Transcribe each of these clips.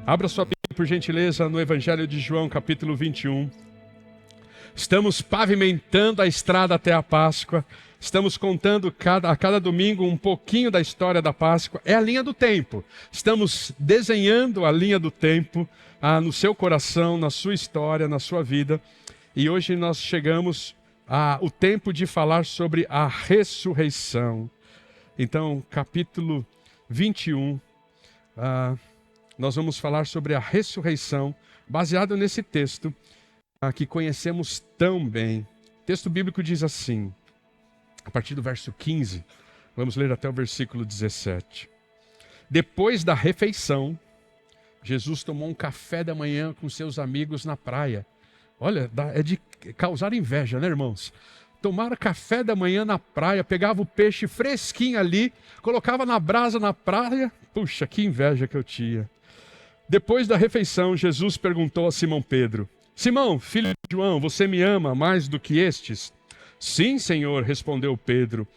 Abra sua Bíblia, por gentileza, no Evangelho de João, capítulo 21. Estamos pavimentando a estrada até a Páscoa. Estamos contando a cada domingo um pouquinho da história da Páscoa. É a linha do tempo. Estamos desenhando a linha do tempo no seu coração, na sua história, na sua vida. E hoje nós chegamos ao tempo de falar sobre a ressurreição. Então, capítulo 21, nós vamos falar sobre a ressurreição, baseado nesse texto que conhecemos tão bem. O texto bíblico diz assim, a partir do verso 15, vamos ler até o versículo 17. Depois da refeição, Jesus tomou um café da manhã com seus amigos na praia. Olha, é de causar inveja, né, irmãos? Tomar café da manhã na praia, pegava o peixe fresquinho ali, colocava na brasa na praia. Puxa, que inveja que eu tinha. Depois da refeição, Jesus perguntou a Simão Pedro: Simão, filho de João, você me ama mais do que estes? Sim, Senhor, respondeu Pedro.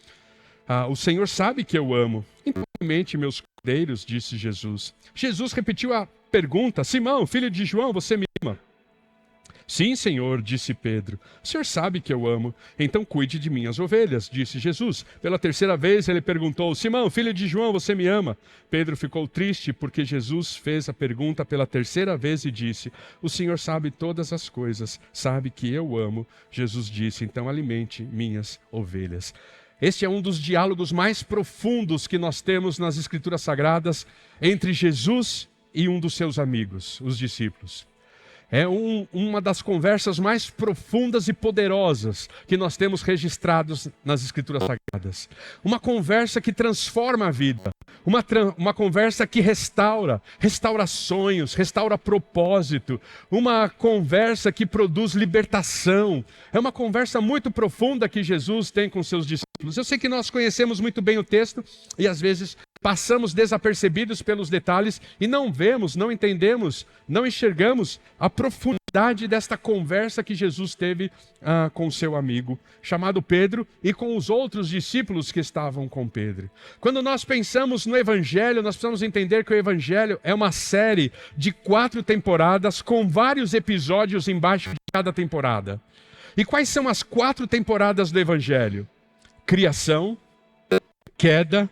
O Senhor sabe que eu amo. Infelizmente, meus cordeiros, disse Jesus. Jesus repetiu a pergunta: Simão, filho de João, você me ama? Sim, Senhor, disse Pedro. O Senhor sabe que eu amo. Então cuide de minhas ovelhas, disse Jesus. Pela terceira vez ele perguntou: Simão, filho de João, você me ama? Pedro ficou triste porque Jesus fez a pergunta pela terceira vez e disse: O Senhor sabe todas as coisas, sabe que eu amo. Jesus disse: Então alimente minhas ovelhas. Este é um dos diálogos mais profundos que nós temos nas Escrituras Sagradas entre Jesus e um dos seus amigos, os discípulos. É uma das conversas mais profundas e poderosas que nós temos registrados nas Escrituras Sagradas. Uma conversa que transforma a vida. Uma conversa que restaura sonhos, restaura propósito. Uma conversa que produz libertação. É uma conversa muito profunda que Jesus tem com seus discípulos. Eu sei que nós conhecemos muito bem o texto e às vezes passamos desapercebidos pelos detalhes e não vemos, não entendemos, não enxergamos a profundidade desta conversa que Jesus teve com seu amigo, chamado Pedro, e com os outros discípulos que estavam com Pedro. Quando nós pensamos no Evangelho, nós precisamos entender que o Evangelho é uma série de 4 temporadas com vários episódios embaixo de cada temporada. E quais são as 4 temporadas do Evangelho? Criação, queda,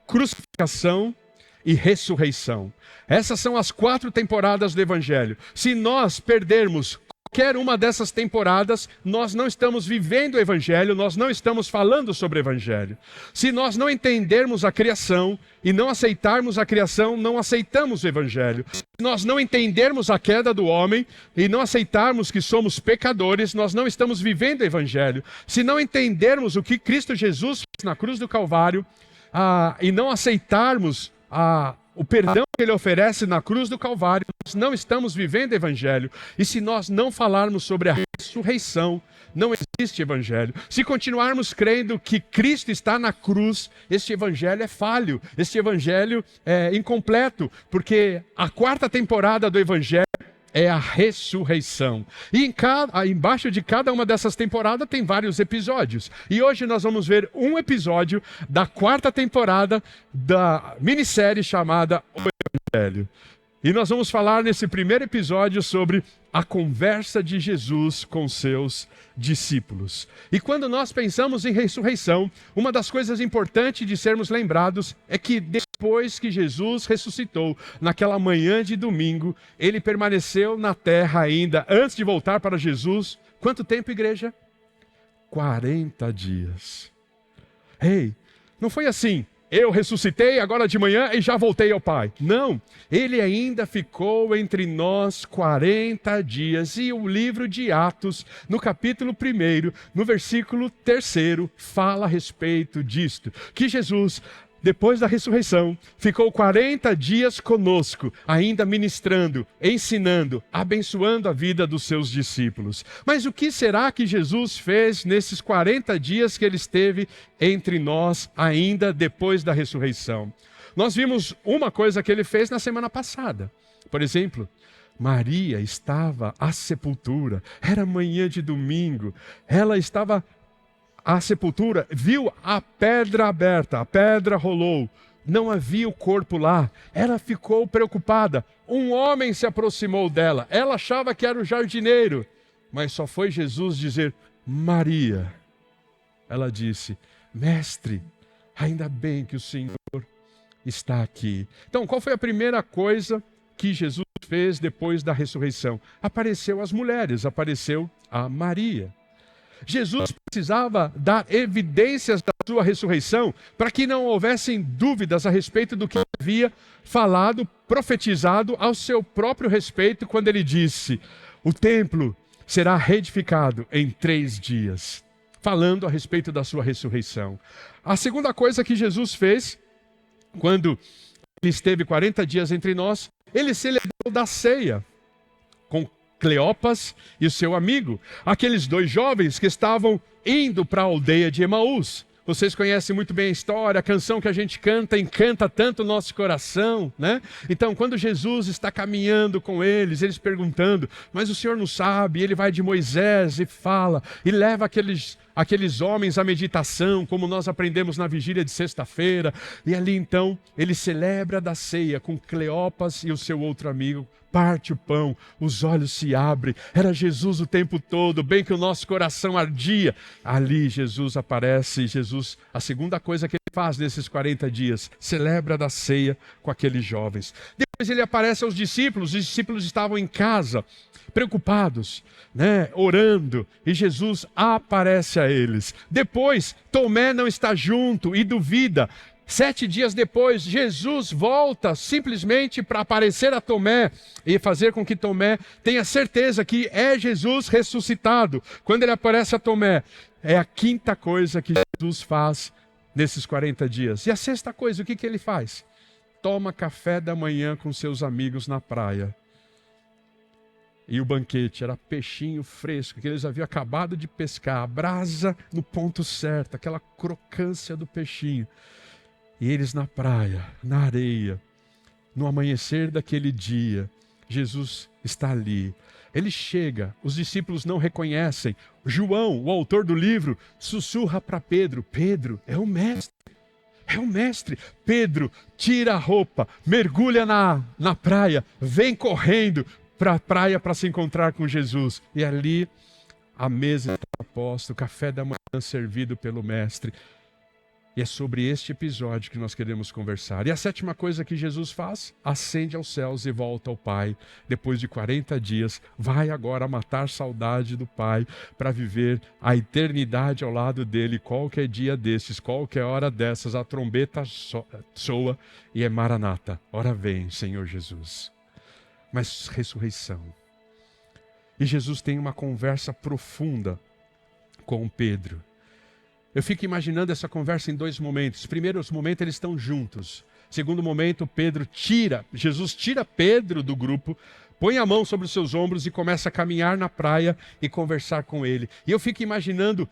crucificação e ressurreição. Essas são as 4 temporadas do Evangelho. Se nós perdermos qualquer uma dessas temporadas, nós não estamos vivendo o Evangelho, nós não estamos falando sobre o Evangelho. Se nós não entendermos a criação e não aceitarmos a criação, não aceitamos o Evangelho. Se nós não entendermos a queda do homem e não aceitarmos que somos pecadores, nós não estamos vivendo o Evangelho. Se não entendermos o que Cristo Jesus fez na cruz do Calvário, e não aceitarmos o perdão que Ele oferece na cruz do Calvário, nós não estamos vivendo o Evangelho. E se nós não falarmos sobre a ressurreição, não existe Evangelho. Se continuarmos crendo que Cristo está na cruz, este Evangelho é falho, este Evangelho é incompleto, porque a 4ª temporada do Evangelho é a ressurreição. E embaixo de cada uma dessas temporadas tem vários episódios. E hoje nós vamos ver um episódio da 4ª temporada da minissérie chamada O Evangelho. E nós vamos falar nesse primeiro episódio sobre a conversa de Jesus com seus discípulos. E quando nós pensamos em ressurreição, uma das coisas importantes de sermos lembrados é que depois que Jesus ressuscitou, naquela manhã de domingo, Ele permaneceu na terra ainda, antes de voltar para Jesus. Quanto tempo, igreja? 40 dias. Ei, não foi assim: eu ressuscitei agora de manhã e já voltei ao Pai. Não, Ele ainda ficou entre nós 40 dias. E o livro de Atos, no capítulo 1, no versículo 3, fala a respeito disto. Que Jesus, depois da ressurreição, ficou 40 dias conosco, ainda ministrando, ensinando, abençoando a vida dos seus discípulos. Mas o que será que Jesus fez nesses 40 dias que Ele esteve entre nós, ainda depois da ressurreição? Nós vimos uma coisa que Ele fez na semana passada. Por exemplo, Maria estava à sepultura, era manhã de domingo, ela estava à sepultura, viu a pedra aberta, a pedra rolou, não havia o corpo lá. Ela ficou preocupada. Um homem se aproximou dela. Ela achava que era o jardineiro, mas só foi Jesus dizer: Maria. Ela disse: Mestre, ainda bem que o Senhor está aqui. Então, qual foi a primeira coisa que Jesus fez depois da ressurreição? Apareceu às mulheres, apareceu a Maria. Jesus precisava dar evidências da sua ressurreição para que não houvessem dúvidas a respeito do que havia falado, profetizado ao seu próprio respeito quando ele disse: o templo será reedificado em 3 dias, falando a respeito da sua ressurreição. A segunda coisa que Jesus fez, quando ele esteve 40 dias entre nós, ele celebrou da ceia com Cleopas e o seu amigo, aqueles 2 jovens que estavam indo para a aldeia de Emaús. Vocês conhecem muito bem a história, a canção que a gente canta encanta tanto o nosso coração, né? Então, quando Jesus está caminhando com eles perguntando: mas o Senhor não sabe? Ele vai de Moisés e fala, e leva aqueles homens à meditação, como nós aprendemos na vigília de sexta-feira. E ali então, ele celebra da ceia com Cleopas e o seu outro amigo, parte o pão, os olhos se abrem. Era Jesus o tempo todo, bem que o nosso coração ardia. Ali Jesus aparece, a segunda coisa que ele faz nesses 40 dias, celebra da ceia com aqueles jovens. Depois ele aparece aos discípulos, os discípulos estavam em casa, preocupados, né, orando, e Jesus aparece a eles. Depois, Tomé não está junto e duvida. 7 dias depois, Jesus volta simplesmente para aparecer a Tomé e fazer com que Tomé tenha certeza que é Jesus ressuscitado. Quando ele aparece a Tomé, é a 5ª coisa que Jesus faz nesses 40 dias. E a 6ª coisa, o que ele faz? Toma café da manhã com seus amigos na praia. E o banquete era peixinho fresco, que eles haviam acabado de pescar, a brasa no ponto certo, aquela crocância do peixinho. E eles na praia, na areia, no amanhecer daquele dia, Jesus está ali. Ele chega, os discípulos não reconhecem. João, o autor do livro, sussurra para Pedro: Pedro, é o mestre. É o mestre. Pedro tira a roupa, mergulha na praia, vem correndo para a praia para se encontrar com Jesus. E ali a mesa está posta, o café da manhã servido pelo mestre. E é sobre este episódio que nós queremos conversar. E a 7ª coisa que Jesus faz: ascende aos céus e volta ao Pai. Depois de 40 dias, vai agora matar saudade do Pai para viver a eternidade ao lado dele. Qualquer dia desses, qualquer hora dessas, a trombeta soa e é Maranata. Ora vem, Senhor Jesus. Mas ressurreição. E Jesus tem uma conversa profunda com Pedro. Eu fico imaginando essa conversa em 2 momentos. Primeiro momento, eles estão juntos. Segundo momento, Jesus tira Pedro do grupo, põe a mão sobre os seus ombros e começa a caminhar na praia e conversar com ele. E eu fico imaginando,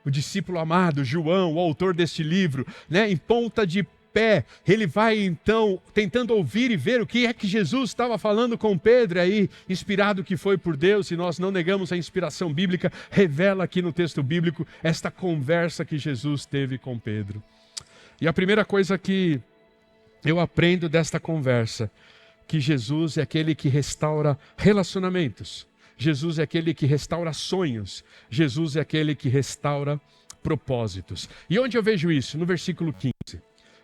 o discípulo amado, João, o autor deste livro, né, em ponta de pé, ele vai então tentando ouvir e ver o que é que Jesus estava falando com Pedro. Aí, inspirado que foi por Deus, e nós não negamos a inspiração bíblica, revela aqui no texto bíblico esta conversa que Jesus teve com Pedro. E a primeira coisa que eu aprendo desta conversa, que Jesus é aquele que restaura relacionamentos, Jesus é aquele que restaura sonhos, Jesus é aquele que restaura propósitos. E onde eu vejo isso? No versículo 15.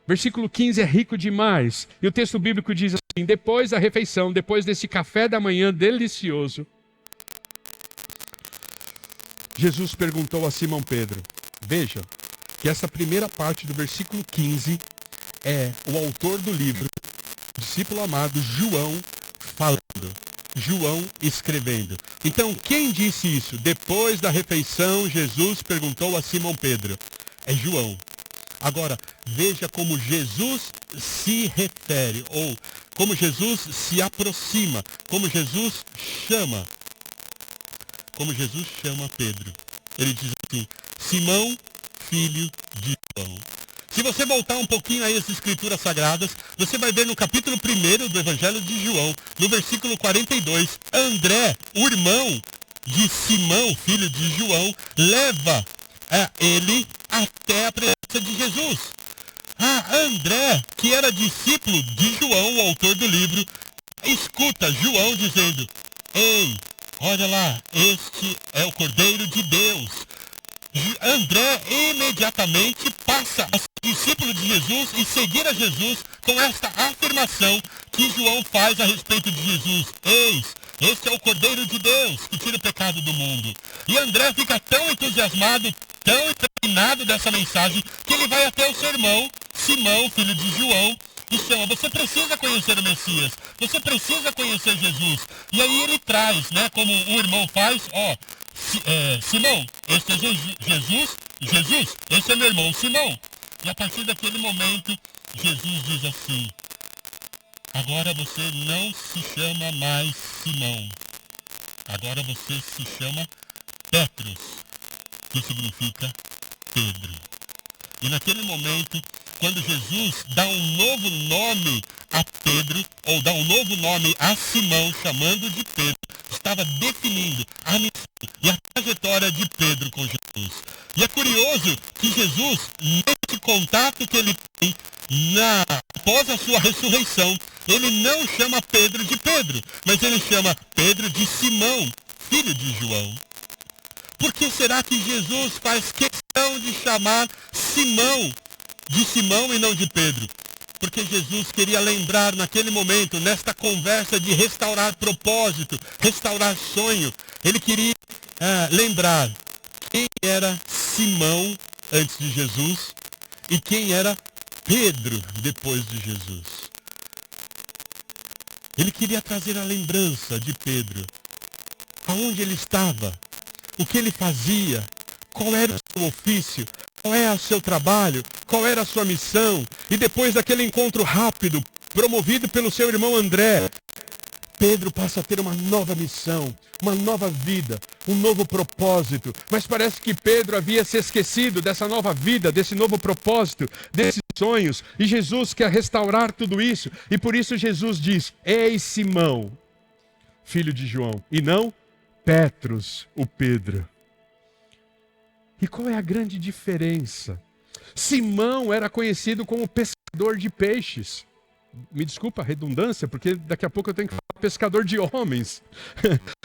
Versículo 15 é rico demais. E o texto bíblico diz assim: depois da refeição, depois desse café da manhã delicioso, Jesus perguntou a Simão Pedro. Veja que essa primeira parte do versículo 15 é o autor do livro, o discípulo amado João, falando. João escrevendo. Então, quem disse isso? Depois da refeição, Jesus perguntou a Simão Pedro. É João. Agora, veja como Jesus se refere, ou como Jesus se aproxima, como Jesus chama Pedro. Ele diz assim: Simão, filho de João. Se você voltar um pouquinho aí às Escrituras Sagradas, você vai ver no capítulo 1 do Evangelho de João, no versículo 42, André, o irmão de Simão, filho de João, leva ele até a presença de Jesus. André, que era discípulo de João, o autor do livro, escuta João dizendo: ei, olha lá, este é o Cordeiro de Deus. André imediatamente passa a ser discípulo de Jesus e seguir a Jesus com esta afirmação que João faz a respeito de Jesus: eis, este é o Cordeiro de Deus que tira o pecado do mundo. E André fica tão entusiasmado, tão impregnado dessa mensagem, que ele vai até o seu irmão, Simão, filho de João, e chama: você precisa conhecer o Messias, você precisa conhecer Jesus. E aí ele traz, né, como o irmão faz, Simão, este é Jesus, esse é meu irmão Simão. E a partir daquele momento, Jesus diz assim: agora você não se chama mais Simão, agora você se chama Petros, que significa Pedro. E naquele momento, quando Jesus dá um novo nome a Pedro, ou dá um novo nome a Simão, chamando de Pedro, estava definindo a missão e a trajetória de Pedro com Jesus. E é curioso que Jesus, nesse contato que ele tem após a sua ressurreição, ele não chama Pedro de Pedro, mas ele chama Pedro de Simão, filho de João. Por que será que Jesus faz questão de chamar Simão de Simão e não de Pedro? Porque Jesus queria lembrar naquele momento, nesta conversa de restaurar propósito, restaurar sonho, ele queria lembrar quem era Simão antes de Jesus e quem era Pedro depois de Jesus. Ele queria trazer a lembrança de Pedro, aonde ele estava, o que ele fazia, qual era o seu ofício, qual era o seu trabalho, qual era a sua missão. E depois daquele encontro rápido, promovido pelo seu irmão André, Pedro passa a ter uma nova missão, uma nova vida, um novo propósito. Mas parece que Pedro havia se esquecido dessa nova vida, desse novo propósito, desses sonhos. E Jesus quer restaurar tudo isso. E por isso Jesus diz: ei, Simão, filho de João, e não Petros, o Pedro. E qual é a grande diferença? Simão era conhecido como pescador de peixes. Me desculpa a redundância, porque daqui a pouco eu tenho que falar pescador de homens.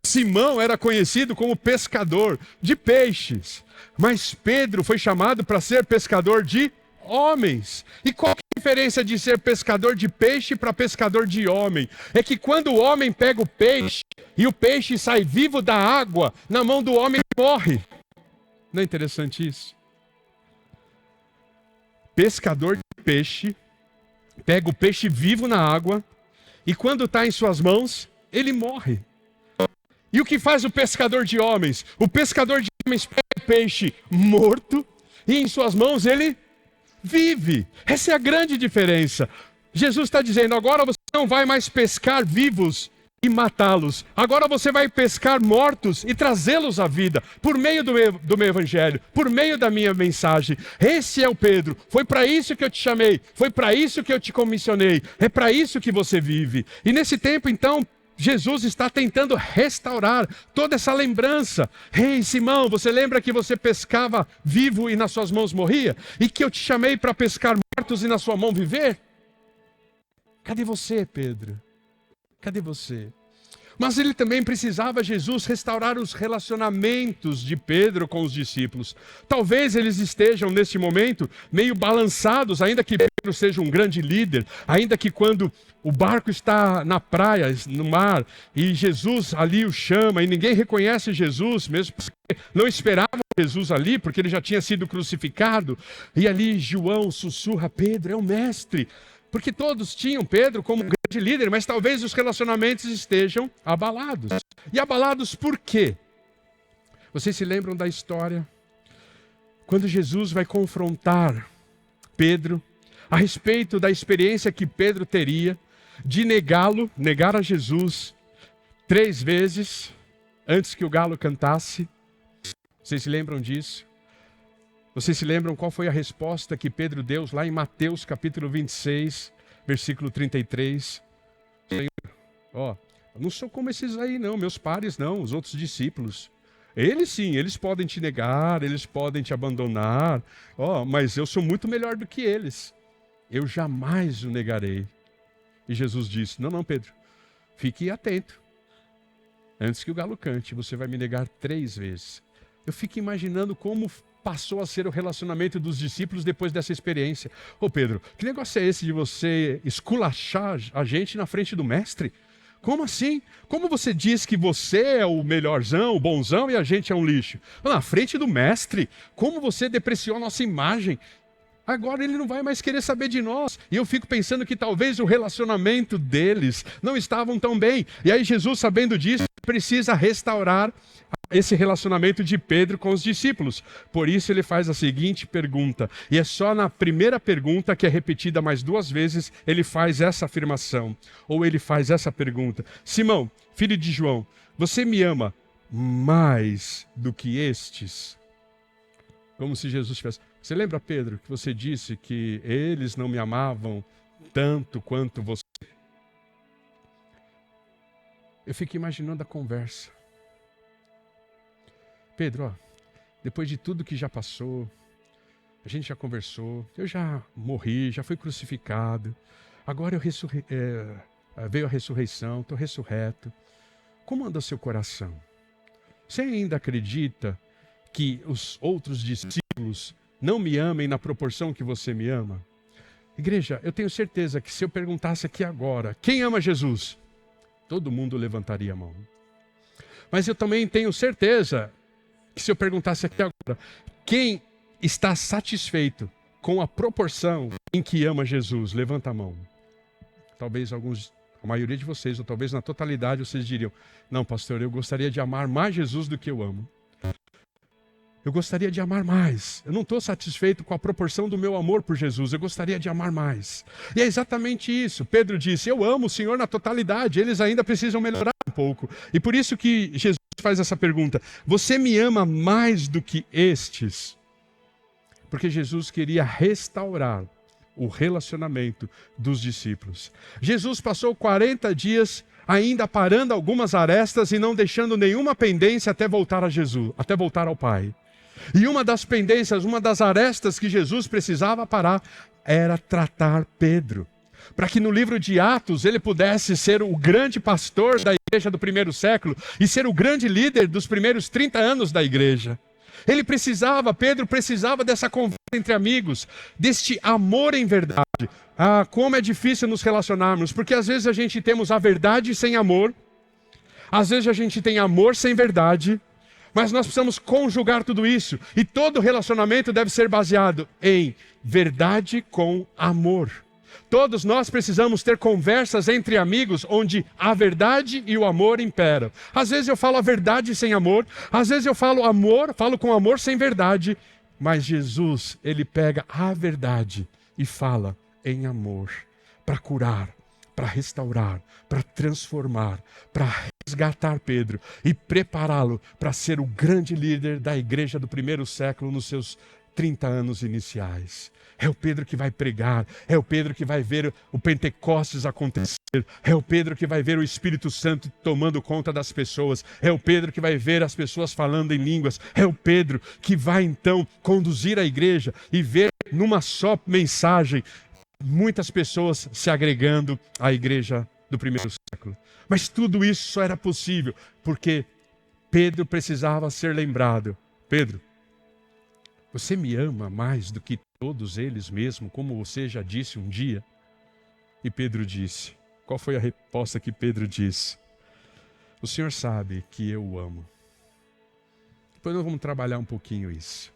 Simão era conhecido como pescador de peixes. Mas Pedro foi chamado para ser pescador de homens. E qual é a diferença de ser pescador de peixe para pescador de homem? É que quando o homem pega o peixe e o peixe sai vivo da água, na mão do homem morre. Não é interessante isso? Pescador de peixe pega o peixe vivo na água e quando está em suas mãos, ele morre. E o que faz o pescador de homens? O pescador de homens pega o peixe morto e em suas mãos ele vive. Essa é a grande diferença. Jesus está dizendo: agora você não vai mais pescar vivos e matá-los. Agora você vai pescar mortos e trazê-los à vida, por meio do meu evangelho, por meio da minha mensagem. Esse é o Pedro. Foi para isso que eu te chamei. Foi para isso que eu te comissionei. É para isso que você vive. E nesse tempo, então, Jesus está tentando restaurar toda essa lembrança. Ei, Simão, você lembra que você pescava vivo e nas suas mãos morria? E que eu te chamei para pescar mortos e na sua mão viver? Cadê você, Pedro? Cadê você? Mas ele também precisava, Jesus, restaurar os relacionamentos de Pedro com os discípulos. Talvez eles estejam, neste momento, meio balançados, ainda que Pedro seja um grande líder, ainda que quando o barco está na praia, no mar, e Jesus ali o chama, e ninguém reconhece Jesus, mesmo porque não esperavam Jesus ali, porque ele já tinha sido crucificado, e ali João sussurra: Pedro é o mestre. Porque todos tinham Pedro como um grande líder, mas talvez os relacionamentos estejam abalados. E abalados por quê? Vocês se lembram da história? Quando Jesus vai confrontar Pedro a respeito da experiência que Pedro teria de negá-lo, negar a Jesus 3 vezes antes que o galo cantasse. Vocês se lembram disso? Vocês se lembram qual foi a resposta que Pedro deu lá em Mateus capítulo 26, versículo 33? Senhor, não sou como esses aí não, meus pares não, os outros discípulos. Eles sim, eles podem te negar, eles podem te abandonar, mas eu sou muito melhor do que eles. eu jamais o negarei. E Jesus disse, não, Pedro, fique atento. Antes que o galo cante, você vai me negar 3 vezes. Eu fico imaginando como passou a ser o relacionamento dos discípulos depois dessa experiência. Ô Pedro, que negócio é esse de você esculachar a gente na frente do mestre? Como assim? Como você diz que você é o melhorzão, o bonzão e a gente é um lixo? Na frente do mestre, como você depreciou a nossa imagem? Agora ele não vai mais querer saber de nós. E eu fico pensando que talvez o relacionamento deles não estavam tão bem. E aí Jesus, sabendo disso, precisa restaurar esse relacionamento de Pedro com os discípulos. Por isso ele faz a seguinte pergunta. E é só na primeira pergunta, que é repetida mais 2 vezes, ele faz essa afirmação. Ou ele faz essa pergunta. Simão, filho de João, você me ama mais do que estes? Como se Jesus tivesse... Você lembra, Pedro, que você disse que eles não me amavam tanto quanto você? Eu fico imaginando a conversa. Pedro, ó, depois de tudo que já passou, a gente já conversou, eu já morri, já fui crucificado, agora veio a ressurreição, estou ressurreto. Como anda o seu coração? Você ainda acredita que os outros discípulos não me amem na proporção que você me ama? Igreja, eu tenho certeza que se eu perguntasse aqui agora, quem ama Jesus? Todo mundo levantaria a mão. Mas eu também tenho certeza que se eu perguntasse aqui agora, quem está satisfeito com a proporção em que ama Jesus? Levanta a mão. Talvez a maioria de vocês, ou talvez na totalidade, vocês diriam, não, pastor, eu gostaria de amar mais Jesus do que eu amo. Eu gostaria de amar mais. Eu não estou satisfeito com a proporção do meu amor por Jesus. Eu gostaria de amar mais. E é exatamente isso. Pedro disse, eu amo o Senhor na totalidade. Eles ainda precisam melhorar um pouco. E por isso que Jesus faz essa pergunta. Você me ama mais do que estes? Porque Jesus queria restaurar o relacionamento dos discípulos. Jesus passou 40 dias ainda parando algumas arestas e não deixando nenhuma pendência até voltar a Jesus, até voltar ao Pai. E uma das pendências, uma das arestas que Jesus precisava parar era tratar Pedro. Para que no livro de Atos ele pudesse ser o grande pastor da igreja do primeiro século e ser o grande líder dos primeiros 30 anos da igreja. Pedro precisava dessa conversa entre amigos, deste amor em verdade. Ah, como é difícil nos relacionarmos, porque às vezes a gente temos a verdade sem amor, às vezes a gente tem amor sem verdade, mas nós precisamos conjugar tudo isso. E todo relacionamento deve ser baseado em verdade com amor. Todos nós precisamos ter conversas entre amigos onde a verdade e o amor imperam. Às vezes eu falo a verdade sem amor, às vezes eu falo com amor sem verdade, mas Jesus, ele pega a verdade e fala em amor, para curar, para restaurar, para transformar, para resgatar Pedro e prepará-lo para ser o grande líder da igreja do primeiro século nos seus 30 anos iniciais. É o Pedro que vai pregar, é o Pedro que vai ver o Pentecostes acontecer, é o Pedro que vai ver o Espírito Santo tomando conta das pessoas, é o Pedro que vai ver as pessoas falando em línguas, é o Pedro que vai então conduzir a igreja e ver numa só mensagem muitas pessoas se agregando à igreja do primeiro século. Mas tudo isso só era possível porque Pedro precisava ser lembrado. Pedro, você me ama mais do que todos eles mesmo, como você já disse um dia? E Pedro disse, qual foi a resposta que Pedro disse? O Senhor sabe que eu o amo. Depois nós vamos trabalhar um pouquinho isso.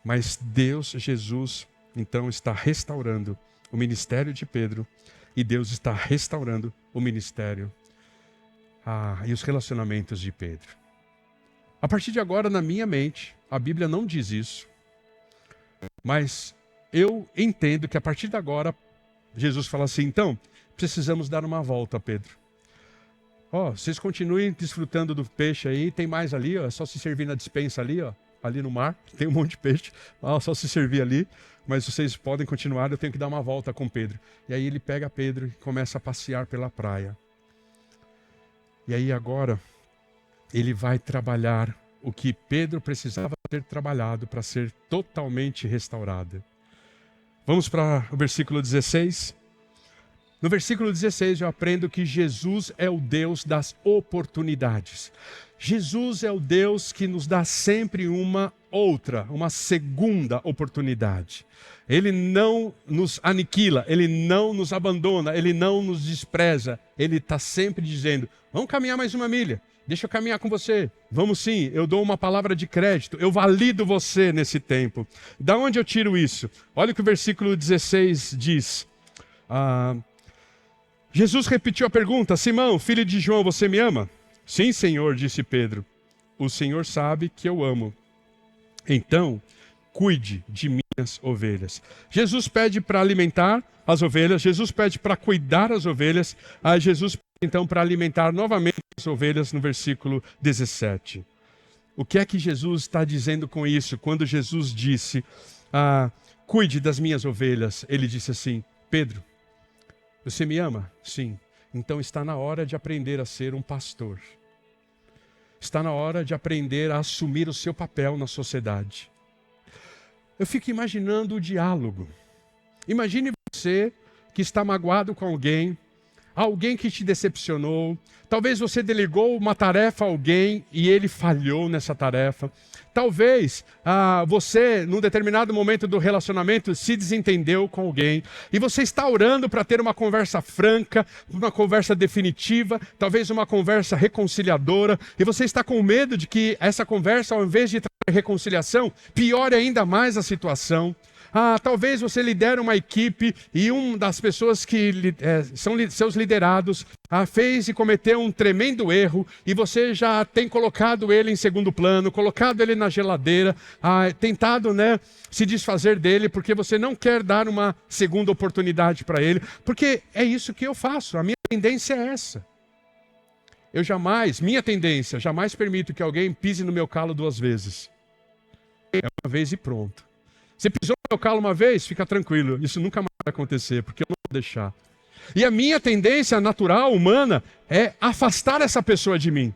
Mas Deus, Jesus, então está restaurando o ministério de Pedro e Deus está restaurando o ministério e os relacionamentos de Pedro. A partir de agora, na minha mente, a Bíblia não diz isso, mas eu entendo que a partir de agora, Jesus fala assim, então, precisamos dar uma volta, Pedro. Vocês continuem desfrutando do peixe aí, tem mais ali, é só se servir na despensa ali, ali no mar, tem um monte de peixe, só se servir ali, mas vocês podem continuar, eu tenho que dar uma volta com Pedro. E aí ele pega Pedro e começa a passear pela praia. E aí agora, ele vai trabalhar o que Pedro precisava ter trabalhado para ser totalmente restaurado. Vamos para o versículo 16. No versículo 16 eu aprendo que Jesus é o Deus das oportunidades. Jesus é o Deus que nos dá sempre uma segunda oportunidade. Ele não nos aniquila, Ele não nos abandona, Ele não nos despreza. Ele está sempre dizendo, vamos caminhar mais uma milha, deixa eu caminhar com você. Vamos sim, eu dou uma palavra de crédito, eu valido você nesse tempo. Da onde eu tiro isso? Olha o que o versículo 16 diz. Jesus repetiu a pergunta, Simão, filho de João, você me ama? Sim, Senhor, disse Pedro. O Senhor sabe que eu amo. Então, cuide de minhas ovelhas. Jesus pede para alimentar as ovelhas, Jesus pede para cuidar as ovelhas, Jesus pede então para alimentar novamente as ovelhas no versículo 17. O que é que Jesus está dizendo com isso? Quando Jesus disse, cuide das minhas ovelhas, ele disse assim, Pedro, você me ama? Sim. Então está na hora de aprender a ser um pastor. Está na hora de aprender a assumir o seu papel na sociedade. Eu fico imaginando o diálogo. Imagine você que está magoado com alguém que te decepcionou. Talvez você delegou uma tarefa a alguém e ele falhou nessa tarefa. Talvez você, num determinado momento do relacionamento, se desentendeu com alguém e você está orando para ter uma conversa franca, uma conversa definitiva, talvez uma conversa reconciliadora, e você está com medo de que essa conversa, ao invés de trazer reconciliação, piore ainda mais a situação. Talvez você lidera uma equipe e uma das pessoas que são seus liderados fez e cometeu um tremendo erro e você já tem colocado ele em segundo plano, colocado ele na geladeira, tentado se desfazer dele porque você não quer dar uma segunda oportunidade para ele, porque é isso que eu faço, a minha tendência é essa. Minha tendência, jamais permito que alguém pise no meu calo 2 vezes. É uma vez e pronto. Você pisou no meu calo uma vez, fica tranquilo. Isso nunca mais vai acontecer, porque eu não vou deixar. E a minha tendência natural, humana, é afastar essa pessoa de mim.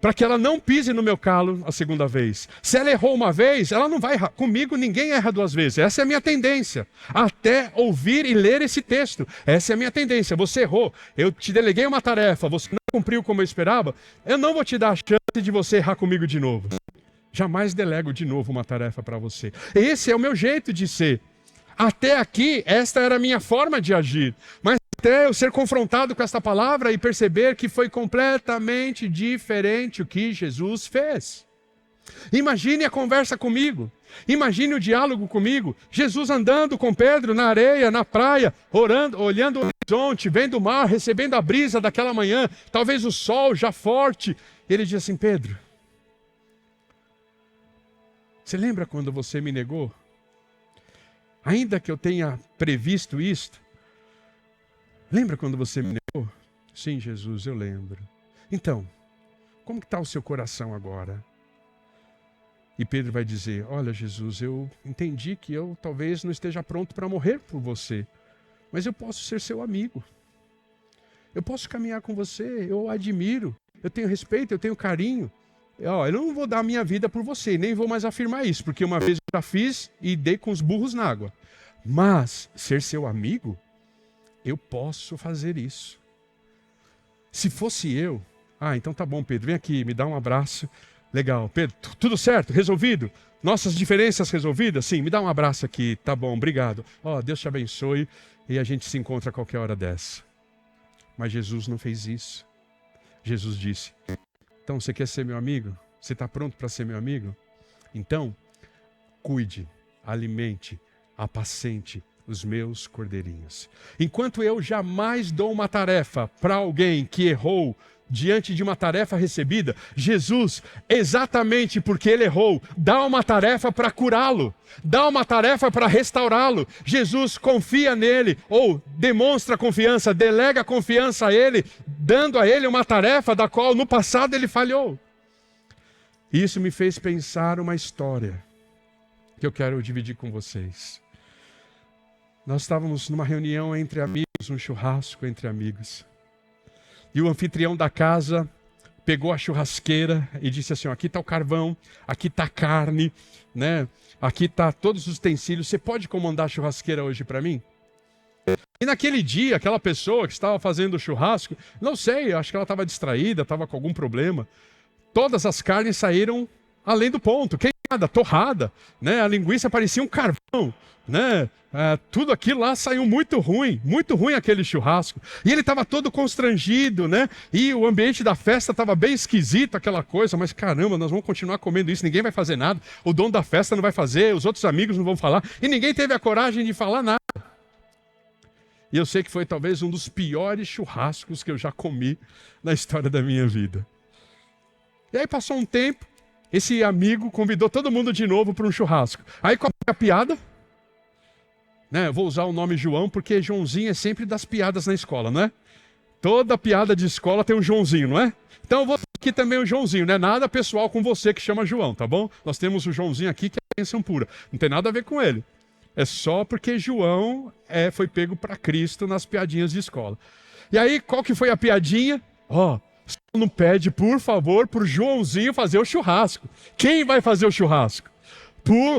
Para que ela não pise no meu calo a segunda vez. Se ela errou uma vez, ela não vai errar. Comigo ninguém erra 2 vezes. Essa é a minha tendência. Até ouvir e ler esse texto. Essa é a minha tendência. Você errou. Eu te deleguei uma tarefa. Você não cumpriu como eu esperava. Eu não vou te dar a chance de você errar comigo de novo. Jamais delego de novo uma tarefa para você. Esse é o meu jeito de ser. Até aqui, esta era a minha forma de agir. Mas até eu ser confrontado com esta palavra e perceber que foi completamente diferente o que Jesus fez. Imagine a conversa comigo. Imagine o diálogo comigo. Jesus andando com Pedro na areia, na praia, orando, olhando o horizonte, vendo o mar, recebendo a brisa daquela manhã, talvez o sol já forte. Ele diz assim, Pedro, você lembra quando você me negou? Ainda que eu tenha previsto isto, lembra quando você me negou? Sim, Jesus, eu lembro. Então, como está o seu coração agora? E Pedro vai dizer, olha Jesus, eu entendi que eu talvez não esteja pronto para morrer por você, mas eu posso ser seu amigo. Eu posso caminhar com você, eu admiro, eu tenho respeito, eu tenho carinho. Eu não vou dar a minha vida por você, nem vou mais afirmar isso, porque uma vez eu já fiz e dei com os burros na água. Mas, ser seu amigo, eu posso fazer isso. Se fosse eu, então tá bom, Pedro, vem aqui, me dá um abraço. Legal, Pedro, tudo certo, resolvido? Nossas diferenças resolvidas? Sim, me dá um abraço aqui, tá bom, obrigado. Deus te abençoe e a gente se encontra a qualquer hora dessa. Mas Jesus não fez isso. Jesus disse, então, você quer ser meu amigo? Você está pronto para ser meu amigo? Então, cuide, alimente, apacente os meus cordeirinhos. Enquanto eu jamais dou uma tarefa para alguém que errou diante de uma tarefa recebida, Jesus, exatamente porque ele errou, dá uma tarefa para curá-lo, dá uma tarefa para restaurá-lo. Jesus confia nele, ou demonstra confiança, delega confiança a ele, dando a ele uma tarefa da qual no passado ele falhou. Isso me fez pensar uma história que eu quero dividir com vocês. Nós estávamos numa reunião entre amigos, um churrasco entre amigos. E o anfitrião da casa pegou a churrasqueira e disse assim, ó, aqui está o carvão, aqui está a carne, né? Aqui está todos os utensílios, você pode comandar a churrasqueira hoje para mim? E naquele dia, aquela pessoa que estava fazendo o churrasco, não sei, acho que ela estava distraída, estava com algum problema, todas as carnes saíram além do ponto, queimada, torrada, né? A linguiça parecia um carvão, né? Tudo aquilo lá saiu muito ruim aquele churrasco. E ele estava todo constrangido, né? E o ambiente da festa estava bem esquisito, aquela coisa, mas caramba, nós vamos continuar comendo isso, ninguém vai fazer nada, o dono da festa não vai fazer, os outros amigos não vão falar, e ninguém teve a coragem de falar nada. E eu sei que foi talvez um dos piores churrascos que eu já comi na história da minha vida. E aí passou um tempo, esse amigo convidou todo mundo de novo para um churrasco. Aí qual é a piada? Né, eu vou usar o nome João porque Joãozinho é sempre das piadas na escola, não é? Toda piada de escola tem um Joãozinho, não é? Então eu vou aqui também o Joãozinho, não é nada pessoal com você que chama João, tá bom? Nós temos o Joãozinho aqui que é bênção pura, não tem nada a ver com ele. É só porque João foi pego para Cristo nas piadinhas de escola. E aí, qual que foi a piadinha? Só não pede, por favor, para o Joãozinho fazer o churrasco. Quem vai fazer o churrasco?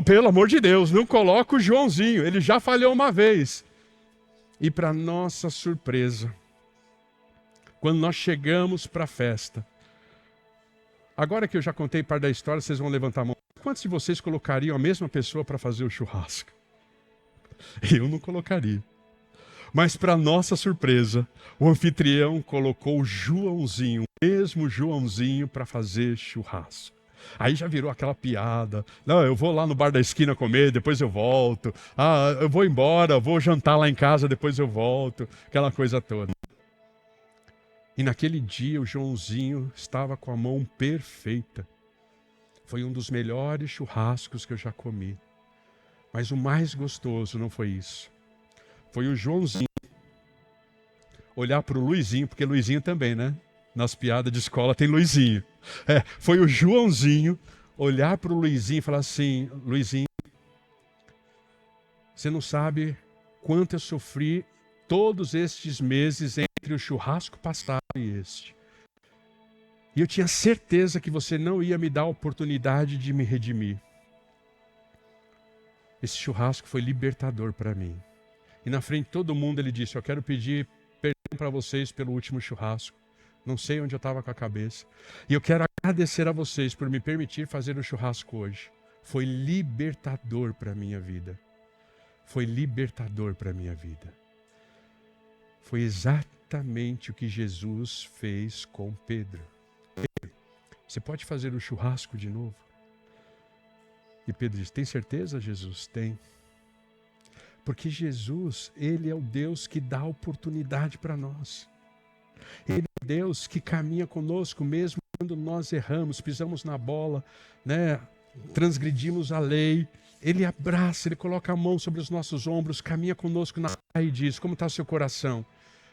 Pelo amor de Deus, não coloca o Joãozinho. Ele já falhou uma vez. E para nossa surpresa, quando nós chegamos para a festa, agora que eu já contei parte da história, vocês vão levantar a mão. Quantos de vocês colocariam a mesma pessoa para fazer o churrasco? Eu não colocaria. Mas para nossa surpresa, o anfitrião colocou o Joãozinho, o mesmo Joãozinho, para fazer churrasco. Aí já virou aquela piada. Não, eu vou lá no bar da esquina comer, depois eu volto. Eu vou embora, vou jantar lá em casa, depois eu volto. Aquela coisa toda. E naquele dia o Joãozinho estava com a mão perfeita. Foi um dos melhores churrascos que eu já comi. Mas o mais gostoso não foi isso. Foi o Joãozinho olhar para o Luizinho, porque Luizinho também, né? Nas piadas de escola tem Luizinho. Foi o Joãozinho olhar para o Luizinho e falar assim, Luizinho, você não sabe quanto eu sofri todos estes meses entre o churrasco passado e este. E eu tinha certeza que você não ia me dar a oportunidade de me redimir. Esse churrasco foi libertador para mim. E na frente de todo mundo ele disse, eu quero pedir perdão para vocês pelo último churrasco. Não sei onde eu estava com a cabeça. E eu quero agradecer a vocês por me permitir fazer o churrasco hoje. Foi libertador para a minha vida. Foi libertador para a minha vida. Foi exatamente o que Jesus fez com Pedro. Pedro, você pode fazer o churrasco de novo? E Pedro diz, tem certeza, Jesus? Tem. Porque Jesus, Ele é o Deus que dá oportunidade para nós. Ele é o Deus que caminha conosco mesmo quando nós erramos, pisamos na bola, né? Transgredimos a lei. Ele abraça, Ele coloca a mão sobre os nossos ombros, caminha conosco na praia e diz, como está o seu coração?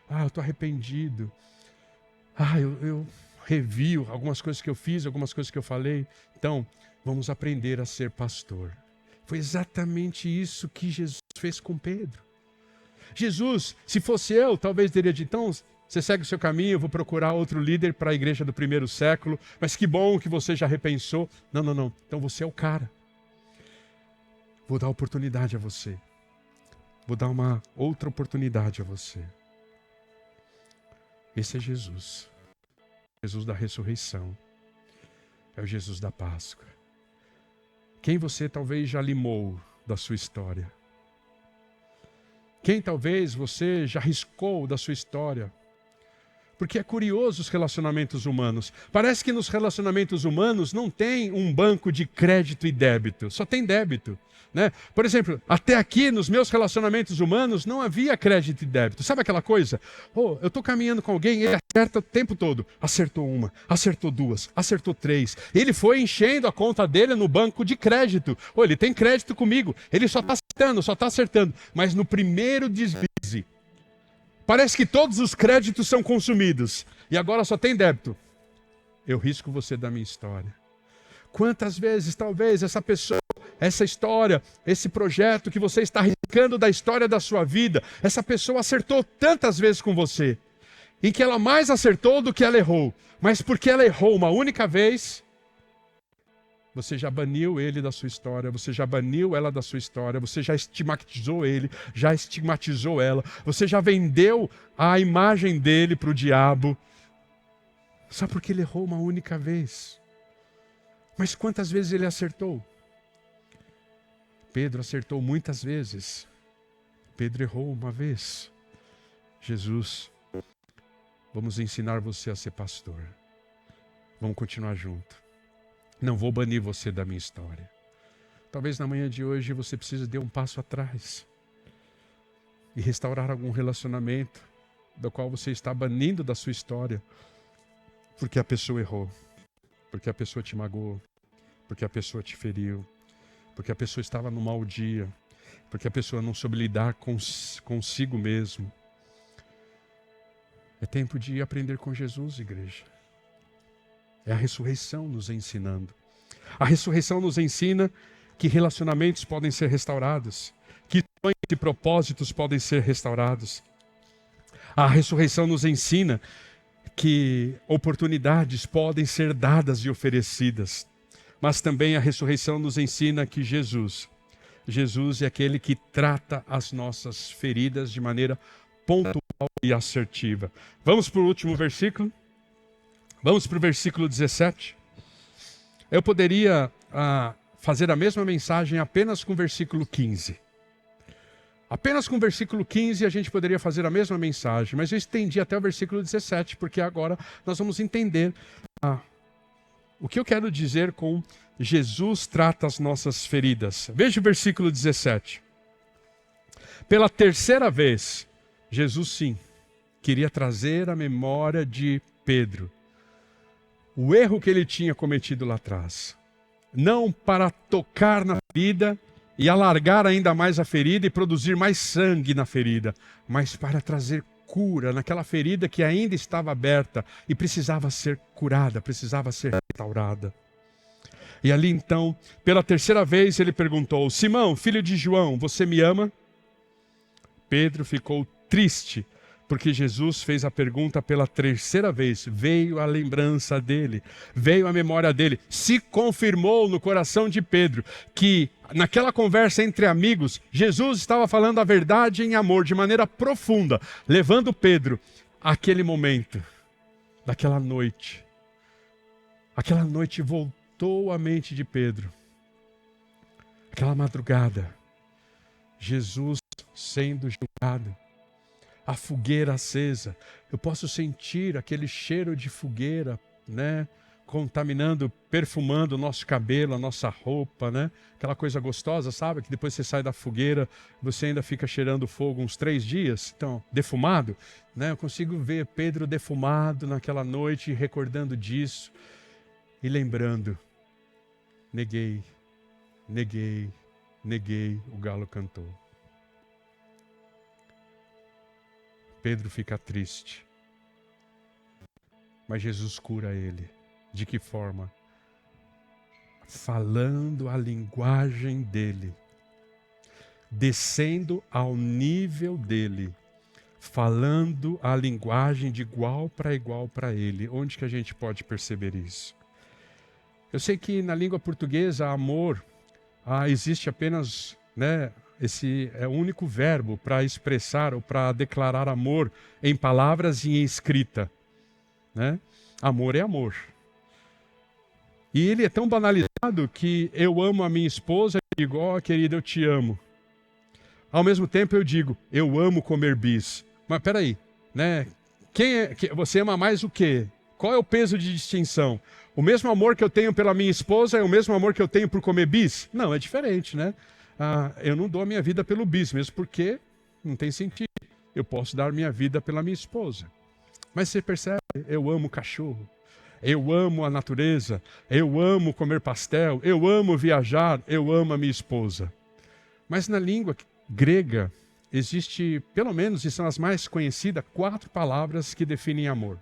Eu estou arrependido. Eu revi algumas coisas que eu fiz, algumas coisas que eu falei. Então, vamos aprender a ser pastor. Foi exatamente isso que Jesus fez com Pedro. Jesus, se fosse eu, talvez teria dito, então, você segue o seu caminho, eu vou procurar outro líder para a igreja do primeiro século, mas que bom que você já repensou. Não. Então você é o cara. Vou dar oportunidade a você. Vou dar uma outra oportunidade a você. Esse é Jesus. Jesus da ressurreição. É o Jesus da Páscoa. Quem você talvez já limou da sua história? Quem talvez você já riscou da sua história? Porque é curioso os relacionamentos humanos. Parece que nos relacionamentos humanos não tem um banco de crédito e débito, só tem débito, né? Por exemplo, até aqui nos meus relacionamentos humanos não havia crédito e débito. Sabe aquela coisa? Eu estou caminhando com alguém, ele acerta o tempo todo. Acertou uma, acertou duas, acertou três. Ele foi enchendo a conta dele no banco de crédito. Ele tem crédito comigo, ele só está acertando. Mas no primeiro deslize, parece que todos os créditos são consumidos e agora só tem débito. Eu risco você da minha história. Quantas vezes talvez essa pessoa, essa história, esse projeto que você está riscando da história da sua vida, essa pessoa acertou tantas vezes com você em que ela mais acertou do que ela errou. Mas porque ela errou uma única vez, você já baniu ele da sua história, você já baniu ela da sua história, você já estigmatizou ele, já estigmatizou ela, você já vendeu a imagem dele para o diabo, só porque ele errou uma única vez. Mas quantas vezes ele acertou? Pedro acertou muitas vezes. Pedro errou uma vez. Jesus, vamos ensinar você a ser pastor. Vamos continuar junto. Não vou banir você da minha história. Talvez na manhã de hoje você precise dar um passo atrás e restaurar algum relacionamento do qual você está banindo da sua história, porque a pessoa errou, porque a pessoa te magoou, porque a pessoa te feriu, porque a pessoa estava no mau dia, porque a pessoa não soube lidar consigo mesmo. É tempo de aprender com Jesus, igreja. É a ressurreição nos ensinando. A ressurreição nos ensina que relacionamentos podem ser restaurados, que sonhos e propósitos podem ser restaurados. A ressurreição nos ensina que oportunidades podem ser dadas e oferecidas. Mas também a ressurreição nos ensina que Jesus é aquele que trata as nossas feridas de maneira pontual e assertiva. Vamos para o último versículo? Vamos para o versículo 17. Eu poderia fazer a mesma mensagem apenas com o versículo 15. Apenas com o versículo 15 a gente poderia fazer a mesma mensagem, mas eu estendi até o versículo 17, porque agora nós vamos entender o que eu quero dizer com Jesus trata as nossas feridas. Veja o versículo 17. Pela terceira vez, Jesus sim queria trazer à memória de Pedro o erro que ele tinha cometido lá atrás. Não para tocar na ferida e alargar ainda mais a ferida e produzir mais sangue na ferida, mas para trazer cura naquela ferida que ainda estava aberta e precisava ser curada, precisava ser restaurada. E ali então, pela terceira vez, ele perguntou: Simão, filho de João, você me ama? Pedro ficou triste, porque Jesus fez a pergunta pela terceira vez. Veio a lembrança dele, veio a memória dele. Se confirmou no coração de Pedro que naquela conversa entre amigos, Jesus estava falando a verdade em amor, de maneira profunda, levando Pedro àquele momento, daquela noite. Aquela noite voltou à mente de Pedro. Aquela madrugada, Jesus sendo julgado, a fogueira acesa. Eu posso sentir aquele cheiro de fogueira, né? Contaminando, perfumando o nosso cabelo, a nossa roupa, né? Aquela coisa gostosa, sabe? Que depois você sai da fogueira, você ainda fica cheirando fogo uns 3 dias. Então, defumado, né? Eu consigo ver Pedro defumado naquela noite, recordando disso e lembrando. Neguei, neguei, neguei, o galo cantou. Pedro fica triste, mas Jesus cura ele. De que forma? Falando a linguagem dele, descendo ao nível dele, falando a linguagem de igual para ele. Onde que a gente pode perceber isso? Eu sei que na língua portuguesa, amor, existe apenas, né? Esse é o único verbo para expressar ou para declarar amor em palavras e em escrita, né? Amor é amor. E ele é tão banalizado que eu amo a minha esposa e digo: ó, querida, eu te amo. Ao mesmo tempo eu digo: eu amo comer bis. Mas peraí, né? Você ama mais o quê? Qual é o peso de distinção? O mesmo amor que eu tenho pela minha esposa é o mesmo amor que eu tenho por comer bis? Não, é diferente, né? Eu não dou a minha vida pelo bis, mesmo porque não tem sentido. Eu posso dar minha vida pela minha esposa. Mas você percebe, eu amo cachorro, eu amo a natureza, eu amo comer pastel, eu amo viajar, eu amo a minha esposa. Mas na língua grega existe, pelo menos, e são as mais conhecidas, 4 palavras que definem amor.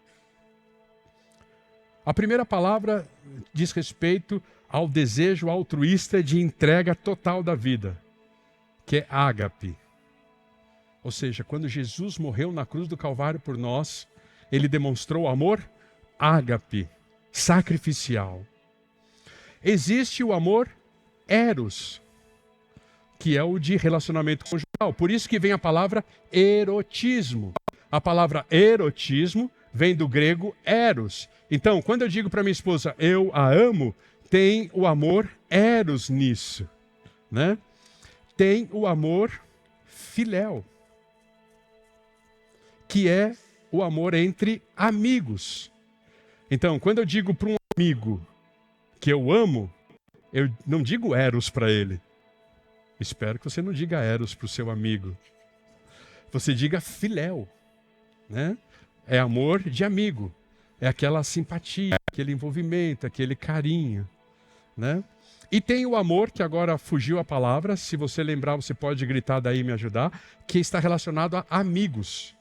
A primeira palavra diz respeito ao desejo altruísta de entrega total da vida, que é ágape. Ou seja, quando Jesus morreu na cruz do Calvário por nós, ele demonstrou amor ágape, sacrificial. Existe o amor eros, que é o de relacionamento conjugal. Por isso que vem a palavra erotismo. A palavra erotismo vem do grego eros. Então, quando eu digo para minha esposa, eu a amo, tem o amor eros nisso, né? Tem o amor filéu, que é o amor entre amigos. Então, quando eu digo para um amigo que eu amo, eu não digo eros para ele. Espero que você não diga eros para o seu amigo. Você diga filéu, né? É amor de amigo. É aquela simpatia, aquele envolvimento, aquele carinho, né? E tem o amor, que agora fugiu a palavra, se você lembrar, você pode gritar daí e me ajudar, que está relacionado a amigos.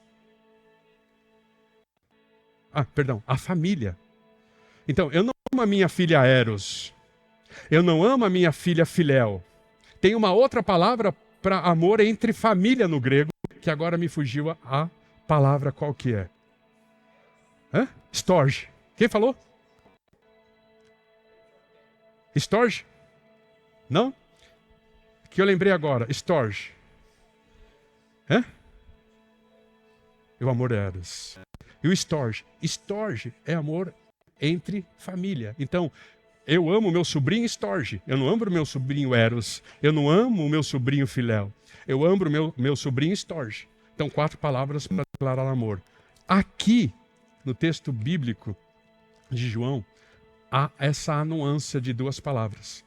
A família. Então, eu não amo a minha filha eros. Eu não amo a minha filha filéu. Tem uma outra palavra para amor entre família no grego, que agora me fugiu a palavra qual que é. Storge. Quem falou? Storge? Não? Que eu lembrei agora. Storge. O amor eros. E o storge? Storge é amor entre família. Então, eu amo meu sobrinho Storge. Eu não amo o meu sobrinho Eros. Eu não amo o meu sobrinho Filéu. Eu amo o meu sobrinho Storge. Então, 4 palavras para declarar amor. Aqui, no texto bíblico de João, há essa anuância de 2 palavras.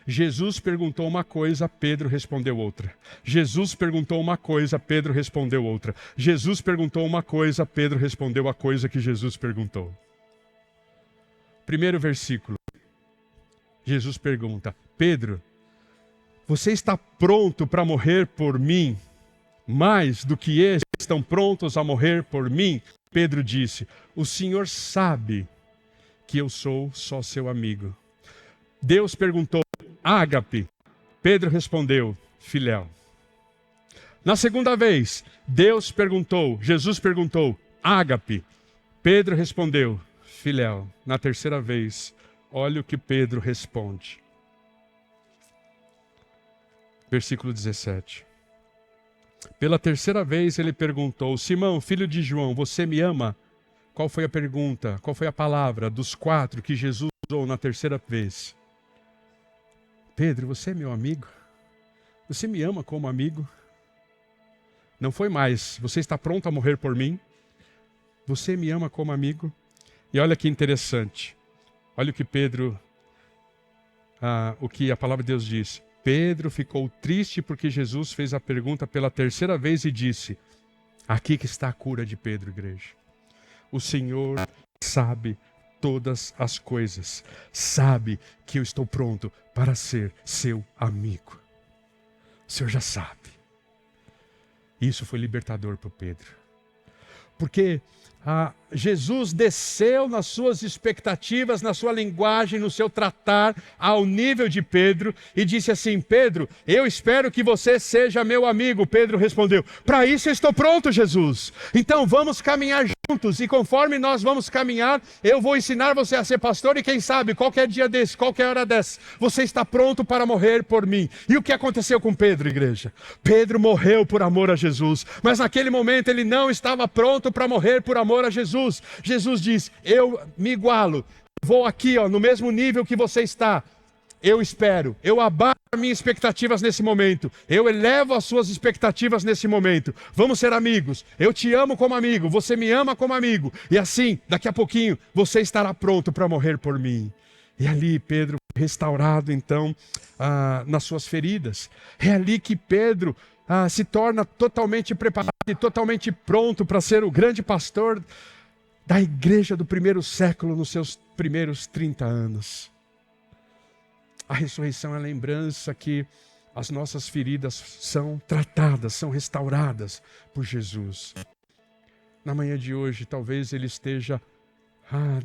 Jesus perguntou uma coisa, Pedro respondeu outra. Jesus perguntou uma coisa, Pedro respondeu outra. Jesus perguntou uma coisa, Pedro respondeu a coisa que Jesus perguntou. Primeiro versículo. Jesus pergunta: Pedro, você está pronto para morrer por mim, mais do que estes estão prontos a morrer por mim? Pedro disse: o Senhor sabe que eu sou só seu amigo. Deus perguntou: ágape. Pedro respondeu: filéu. Na segunda vez, Jesus perguntou: ágape. Pedro respondeu: filéu. Na terceira vez, olha o que Pedro responde. Versículo 17. Pela terceira vez ele perguntou: Simão, filho de João, você me ama? Qual foi a pergunta? Qual foi a palavra dos 4 que Jesus usou na terceira vez? Pedro, você é meu amigo? Você me ama como amigo? Não foi mais: você está pronto a morrer por mim? Você me ama como amigo? E olha que interessante. Olha o que o que a palavra de Deus diz. Pedro ficou triste porque Jesus fez a pergunta pela terceira vez e disse: aqui que está a cura de Pedro, igreja. O Senhor sabe todas as coisas. Sabe que eu estou pronto para ser seu amigo. O Senhor já sabe. Isso foi libertador para Pedro. Porque Jesus desceu nas suas expectativas, na sua linguagem, no seu tratar, ao nível de Pedro, e disse assim: Pedro, eu espero que você seja meu amigo. Pedro respondeu: para isso eu estou pronto, Jesus. Então vamos caminhar juntos, e conforme nós vamos caminhar, eu vou ensinar você a ser pastor, e quem sabe, qualquer dia desse, qualquer hora dessa, você está pronto para morrer por mim. E o que aconteceu com Pedro, igreja? Pedro morreu por amor a Jesus, mas naquele momento ele não estava pronto para morrer por amor a Jesus. Jesus diz: eu me igualo, vou aqui no mesmo nível que você está. Eu espero, eu abaixo as minhas expectativas nesse momento, eu elevo as suas expectativas nesse momento. Vamos ser amigos, eu te amo como amigo, você me ama como amigo, e assim, daqui a pouquinho, você estará pronto para morrer por mim. E ali Pedro, restaurado então nas suas feridas, é ali que Pedro se torna totalmente preparado e totalmente pronto para ser o grande pastor da igreja do primeiro século nos seus primeiros 30 anos. A ressurreição é a lembrança que as nossas feridas são tratadas, são restauradas por Jesus. Na manhã de hoje, talvez ele esteja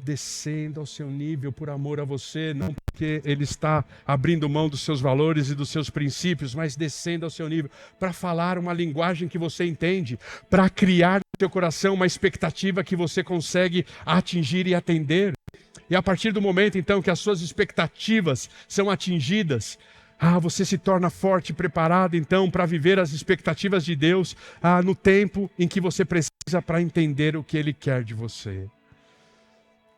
descendo ao seu nível por amor a você, não porque ele está abrindo mão dos seus valores e dos seus princípios, mas descendo ao seu nível para falar uma linguagem que você entende, para criar seu coração uma expectativa que você consegue atingir e atender. E a partir do momento, então, que as suas expectativas são atingidas, você se torna forte e preparado, então, para viver as expectativas de Deus no tempo em que você precisa para entender o que Ele quer de você.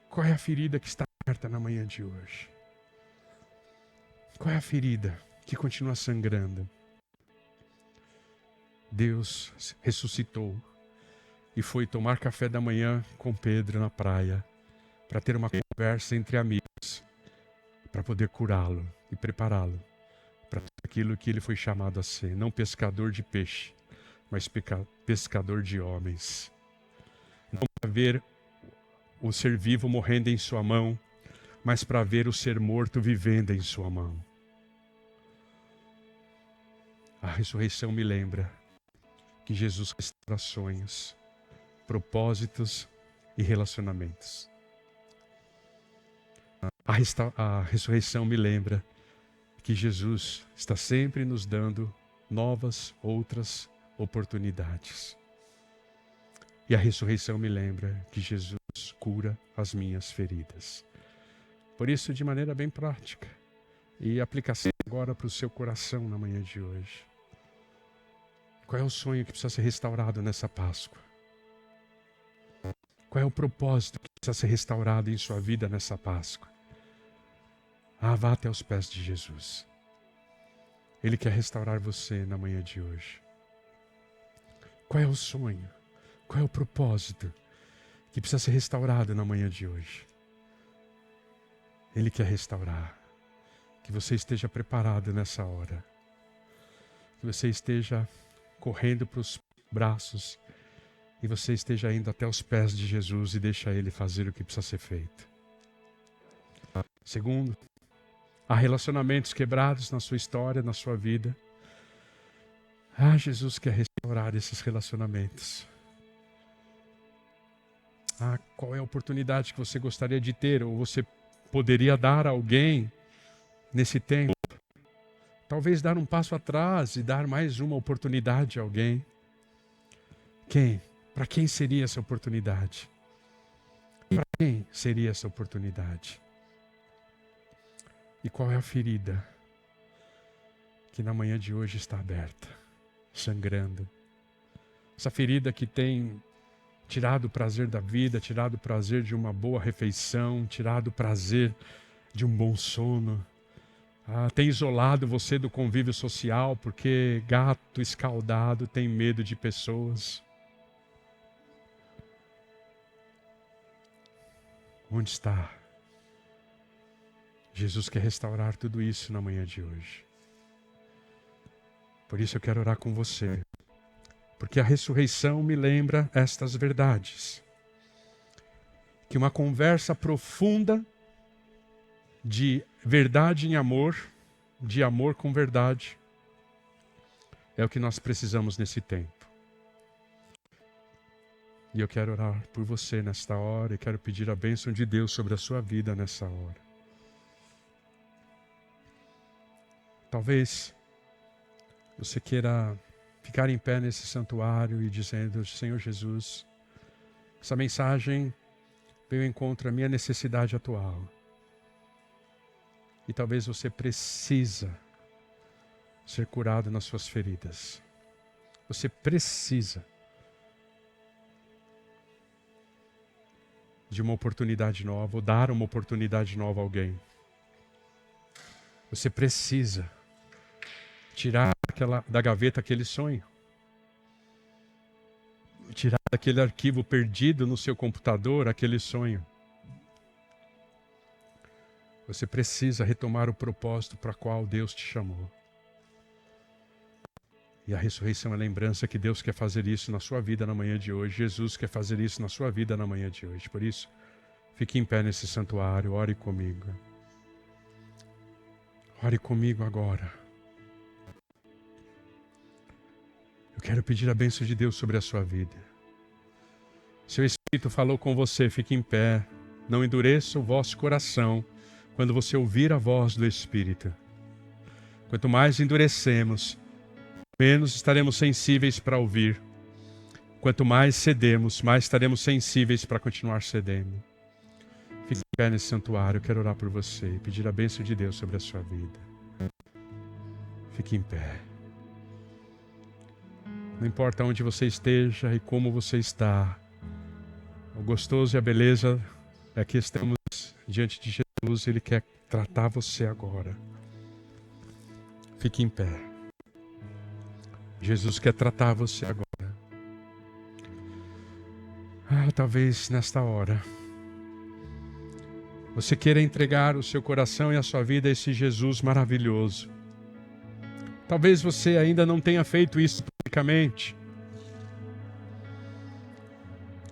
Qual é a ferida que está aberta na manhã de hoje? Qual é a ferida que continua sangrando? Deus ressuscitou e foi tomar café da manhã com Pedro na praia para ter uma conversa entre amigos, para poder curá-lo e prepará-lo para aquilo que ele foi chamado a ser, não pescador de peixe, mas pescador de homens. Não para ver o ser vivo morrendo em sua mão, mas para ver o ser morto vivendo em sua mão. A ressurreição me lembra que Jesus restaura sonhos, propósitos e relacionamentos. A ressurreição me lembra que Jesus está sempre nos dando novas, outras oportunidades. E a ressurreição me lembra que Jesus cura as minhas feridas. Por isso, de maneira bem prática, e aplicação agora para o seu coração na manhã de hoje. Qual é o sonho que precisa ser restaurado nessa Páscoa? Qual é o propósito que precisa ser restaurado em sua vida nessa Páscoa? Vá até os pés de Jesus. Ele quer restaurar você na manhã de hoje. Qual é o sonho? Qual é o propósito que precisa ser restaurado na manhã de hoje? Ele quer restaurar. Que você esteja preparado nessa hora. Que você esteja correndo para os braços e você esteja indo até os pés de Jesus e deixa Ele fazer o que precisa ser feito. Segundo, há relacionamentos quebrados na sua história, na sua vida. Jesus quer restaurar esses relacionamentos. Qual é a oportunidade que você gostaria de ter ou você poderia dar a alguém nesse tempo? Talvez dar um passo atrás e dar mais uma oportunidade a alguém. Quem? Para quem seria essa oportunidade? Para quem seria essa oportunidade? E qual é a ferida que na manhã de hoje está aberta, sangrando? Essa ferida que tem tirado o prazer da vida, tirado o prazer de uma boa refeição, tirado o prazer de um bom sono. Tem isolado você do convívio social, porque gato escaldado tem medo de pessoas. Onde está? Jesus quer restaurar tudo isso na manhã de hoje. Por isso eu quero orar com você. Porque a ressurreição me lembra estas verdades. Que uma conversa profunda de verdade em amor, de amor com verdade, é o que nós precisamos nesse tempo. E eu quero orar por você nesta hora e quero pedir a bênção de Deus sobre a sua vida nessa hora. Talvez você queira ficar em pé nesse santuário e dizendo: Senhor Jesus, essa mensagem veio ao encontro à minha necessidade atual. E talvez você precisa ser curado nas suas feridas. Você precisa de uma oportunidade nova, ou dar uma oportunidade nova a alguém. Você precisa tirar da gaveta aquele sonho. Tirar daquele arquivo perdido no seu computador aquele sonho. Você precisa retomar o propósito para o qual Deus te chamou. E a ressurreição é a lembrança que Deus quer fazer isso na sua vida na manhã de hoje. Jesus quer fazer isso na sua vida na manhã de hoje. Por isso, fique em pé nesse santuário, ore comigo. Ore comigo agora. Eu quero pedir a bênção de Deus sobre a sua vida. Seu Espírito falou com você, fique em pé. Não endureça o vosso coração quando você ouvir a voz do Espírito. Quanto mais endurecemos, menos estaremos sensíveis para ouvir. quanto mais cedemos, mais estaremos sensíveis para continuar cedendo. Fique em pé nesse santuário, eu quero orar por você e pedir a bênção de Deus sobre a sua vida. Fique em pé. Não importa onde você esteja e como você está, o gostoso e a beleza é que estamos diante de Jesus e Ele quer tratar você agora. Fique em pé. Jesus quer tratar você agora. Talvez nesta hora você queira entregar o seu coração e a sua vida a esse Jesus maravilhoso. Talvez você ainda não tenha feito isso publicamente.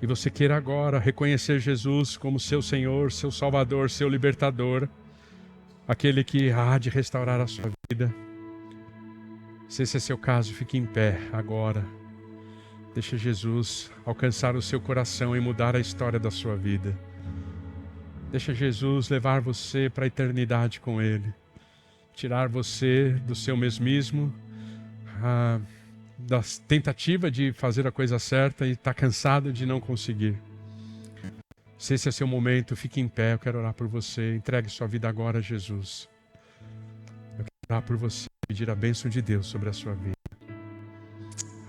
E você queira agora reconhecer Jesus como seu Senhor, seu Salvador, seu Libertador, aquele que há de restaurar a sua vida. Se esse é seu caso, fique em pé agora. Deixa Jesus alcançar o seu coração e mudar a história da sua vida. Deixa Jesus levar você para a eternidade com Ele. Tirar você do seu mesmismo, da tentativa de fazer a coisa certa e estar cansado de não conseguir. Se esse é seu momento, fique em pé, eu quero orar por você. Entregue sua vida agora a Jesus. Eu quero orar por você, pedir a bênção de Deus sobre a sua vida.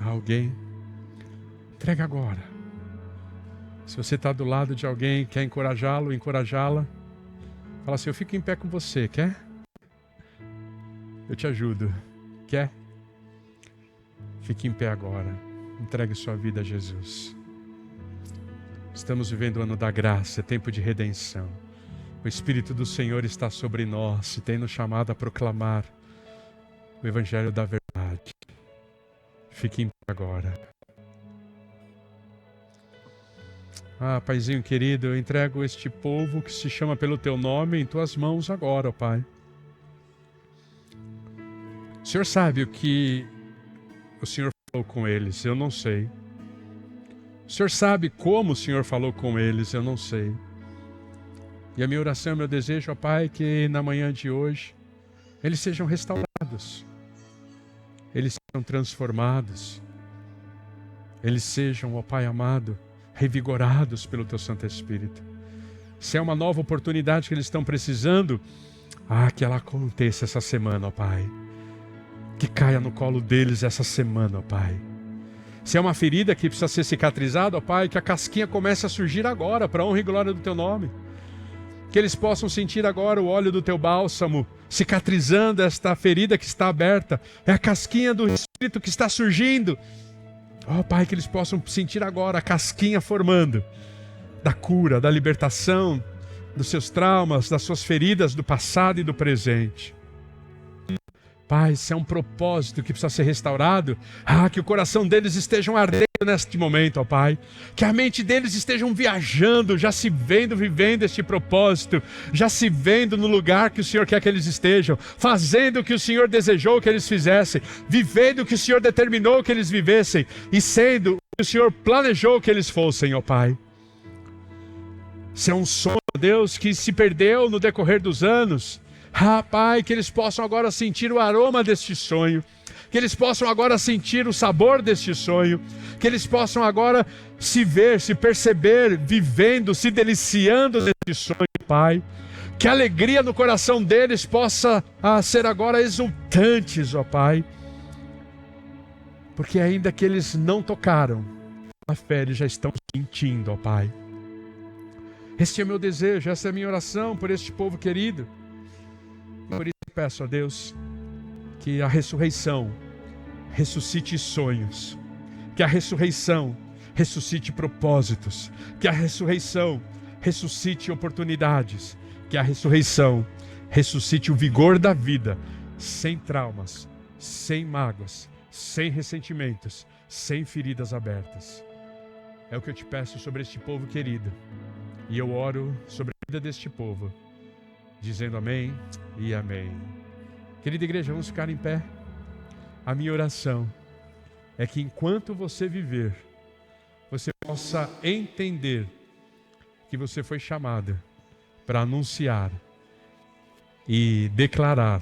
Alguém? Entrega agora. Se você está do lado de alguém, quer encorajá-lo, encorajá-la, fala assim, eu fico em pé com você, quer? Eu te ajudo. Quer? Fique em pé agora. Entregue sua vida a Jesus. Estamos vivendo o ano da graça, é tempo de redenção. O Espírito do Senhor está sobre nós e tem nos chamado a proclamar o Evangelho da verdade. Fique em pé agora. Paizinho querido, eu entrego este povo que se chama pelo Teu nome em Tuas mãos agora, ó Pai. O Senhor sabe o que o Senhor falou com eles, eu não sei. O Senhor sabe como o Senhor falou com eles, eu não sei. E a minha oração, meu desejo, ó Pai, que na manhã de hoje eles sejam restaurados, eles sejam transformados, eles sejam, ó Pai amado, revigorados pelo Teu Santo Espírito. Se é uma nova oportunidade que eles estão precisando, que ela aconteça essa semana, ó Pai. Que caia no colo deles essa semana, ó Pai. Se é uma ferida que precisa ser cicatrizada, ó Pai, que a casquinha comece a surgir agora, para a honra e glória do Teu nome. Que eles possam sentir agora o óleo do Teu bálsamo, cicatrizando esta ferida que está aberta. É a casquinha do Espírito que está surgindo. Ó Pai, que eles possam sentir agora a casquinha formando, da cura, da libertação, dos seus traumas, das suas feridas do passado e do presente. Pai, se é um propósito que precisa ser restaurado, que o coração deles esteja ardendo neste momento, ó Pai. Que a mente deles estejam viajando, já se vendo, vivendo este propósito, já se vendo no lugar que o Senhor quer que eles estejam, fazendo o que o Senhor desejou que eles fizessem, vivendo o que o Senhor determinou que eles vivessem e sendo o que o Senhor planejou que eles fossem, ó Pai. Se é um sonho, Deus, que se perdeu no decorrer dos anos, Pai, que eles possam agora sentir o aroma deste sonho, que eles possam agora sentir o sabor deste sonho, que eles possam agora se ver, se perceber, vivendo, se deliciando deste sonho, Pai. Que a alegria no coração deles possa ser agora exultantes, ó Pai. Porque ainda que eles não tocaram, a fé eles já estão sentindo, ó Pai. Este é meu desejo, essa é a minha oração por este povo querido. Por isso eu peço a Deus que a ressurreição ressuscite sonhos, que a ressurreição ressuscite propósitos, que a ressurreição ressuscite oportunidades, que a ressurreição ressuscite o vigor da vida, sem traumas, sem mágoas, sem ressentimentos, sem feridas abertas. É o que eu te peço sobre este povo querido, e eu oro sobre a vida deste povo, dizendo amém e amém. Querida igreja, vamos ficar em pé. A minha oração é que enquanto você viver, você possa entender que você foi chamada para anunciar e declarar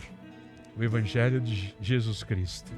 o Evangelho de Jesus Cristo.